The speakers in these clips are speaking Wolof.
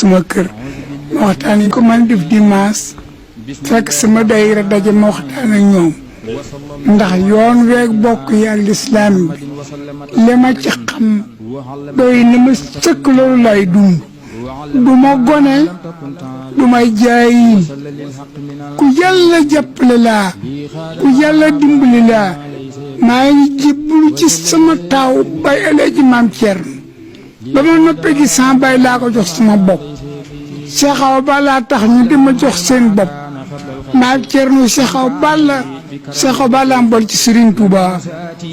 suma kër ma waxtaan ko man def dimanche fekk sama daayira daje ma waxtaan ak ñoom ndax yoon weeg bokk yi ak lislaam bi li ma ci xam doy na ma sëkk loolu lay dund du ma gone du may jaayin ku yàlla jàppale laa ku yàlla dimbali laa maa ngi jébbalu ci sama taaw bay Alaaji Maam Cerno ba ma noppee gi sama bay laa ko jox sama bopp Cheikh Awa Balla tax ñu di ma jox seen bopp Maam Cerno Cheikh Awa Balla am bol ci Serigne Touba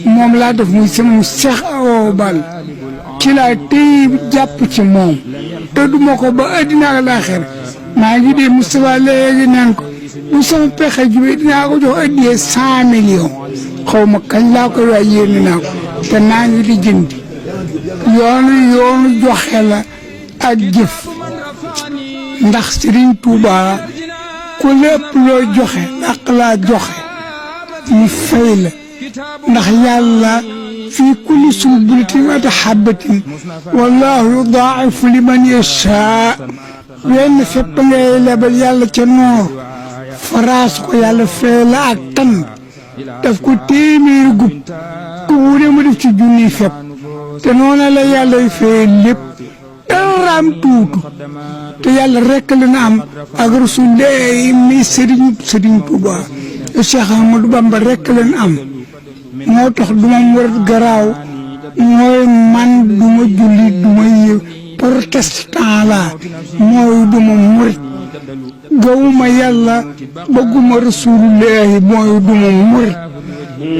moom laa def muy sama Cheikh Awa Balla ci laa téye jàpp ci moom te duma ko ba àddina ak laaxira maa ngi dee Moustapha léegi naan ko bu sama pexe jubee dinaa ko jox addiyee 100 millions xaw ma kañ laa koy waay yéene naa ko te naa ngi di jëndi yoonu joxe la ak jëf ndax Serigne Touba ku lépp loo joxe dàq laa joxe mu fay la ndax yàlla fii kulli sunbulatin wa habbatin wallaahu yudaa'ifu liman yashaa wenn fépp ngay lebal yàlla ca noor faraas ko yàlla fay la ak tan daf ko téeméeri gub ku wune mu def ci junniy fépp te noona la yàlla fay lépp dara am tuutu te yàlla rekk la na am ak Rasulullah mi Sëriñ Tuuba Cheikh Ahmadou Bamba rekk leen am moo tax duma murit garaaw mooy man duma jullit duma protestant la mooy duma murit gawuma yàlla bëgguma Rasulullahi mooy duma murit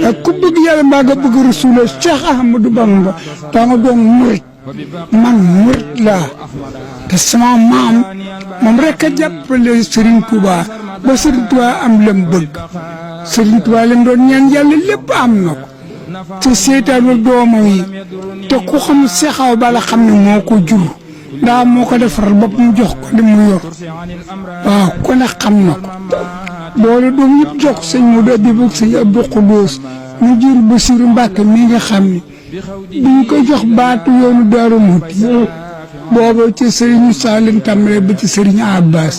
ak ku bëgg yàlla mbaa nga bëgg Rasulullah Cheikh Ahmadou Bamba daa nga doon murit man murit laa te sama maam moom rek a jàppale Serigne Touba ba Serigne Touba am lam bëgg Serigne Touba lam doon ñaan yàlla lépp am na ko te seetaanul doomam yi te ku xam Cheikh Awa Balla xam ne moo ko jur ndax moo ko defaral bopp mu jox ko li mu yor waaw ku ne xam na ko boole doom yëpp jox sëñ Modou Abib ak sëñ Abdou Khoudous ñu jur Bassirou Mbacke mi nga xam ne duñ ko jox baatu yoonu Daaru Muhti booba ci Serigne Salim tàmbale ba ci Serigne Abbas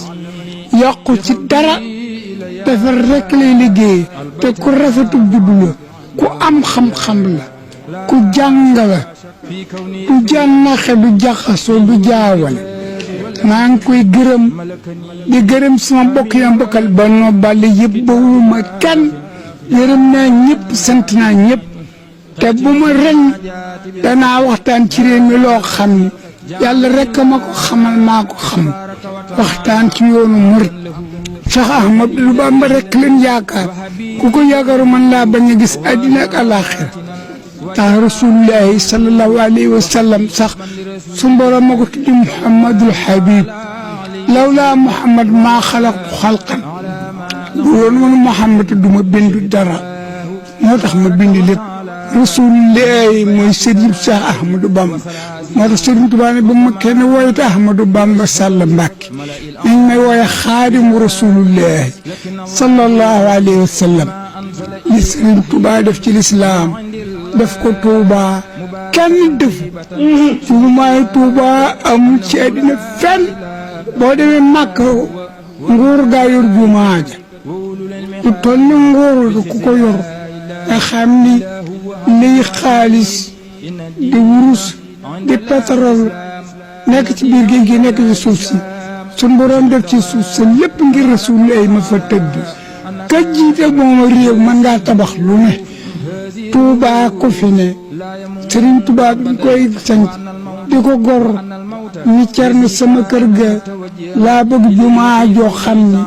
yàqu ci dara defar rek lay liggéey te ku rafetu juddu la ku am xam-xam la ku jàng la du jànnaxe du jaxasoo du jaawale maa ngi koy gërëm di gërëm sama mbokk ya mbokkal ba no bàlle yëpp ba wuma kenn gërëm naa ñëpp sant naa ñëpp te bu ma ren danaa waxtaan ci réew mi loo xam ni yàlla rek ma ko xamal maa ko xam waxtaan ci yoonu murit Cheikh Ahmadou Bamba rek leen yaakaar ku ko yaakaaru man laa bañ a gis àddina ak àllaaxira tax Rasulullahi sallallahu alayhi wa sallam sax su borom ma ko tuddi Muhammadul Habib lawlaa Muhammad maa xalaqtu xalqan bu doon woon Muhammad du ma bind dara moo tax ma bind lépp Rasulullahi mooy sëriñ Cheikh Ahmadou Bamba moo tax Sëriñ Tuubaa ne ba ma kenn wooyte Ahmadou Bamba Sall Mbàkke nañ may wooye xaadimu Rasulullahi sallallahu alayhi wa sallam li Sëriñ Tuubaa def ci lislaam def ko Tuuba kenn def ci lu may Tuuba amul ci àddina fenn boo demee Màkka nguur gaa yor jumaa ja lu toll ni nguur ku ko yor nga xam ni liy xaalis di wurus di pétrole nekk ci biir géej gi nekk ci suuf si sun borom def ci suuf si lépp ngir Rasulullah ma fa tëdd ka jiite moom réew mën ngaa tabax lu ne Touba ko fi ne Serigne Touba bi koy sant di ko gor ni Cerno sama kër ga laa bëgg jumaa joo xam ni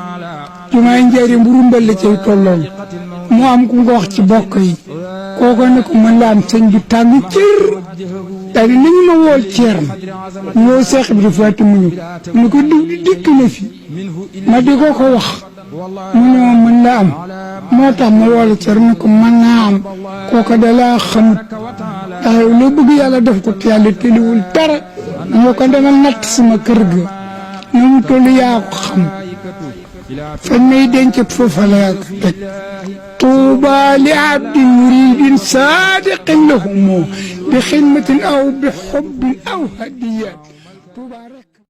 jumaay njëriñ bu rumbal la cay tolloon mu am ku nga wax ci bokk yi kooko ne ko mën la am sëñ bi tàng cër daal di nañu ma woo Cerno ñoo Seex Ibra Faati mu ñu mu ko diw di dikk na fi ma di ko wax mu ne ma mën la am moo tax ma woola Cerno ne ko mën naa am kooka da laa xamut ndax yow loo bëgg yàlla def ko te yàlla tëliwul dara ñoo ko demal natt sama kër ga na mu toll yaa ko xam fañ may denc foofa la ko teg tuuba li abdin muridin saadiqin lahumu bi xidmatin aw bi xubbin aw hadiyat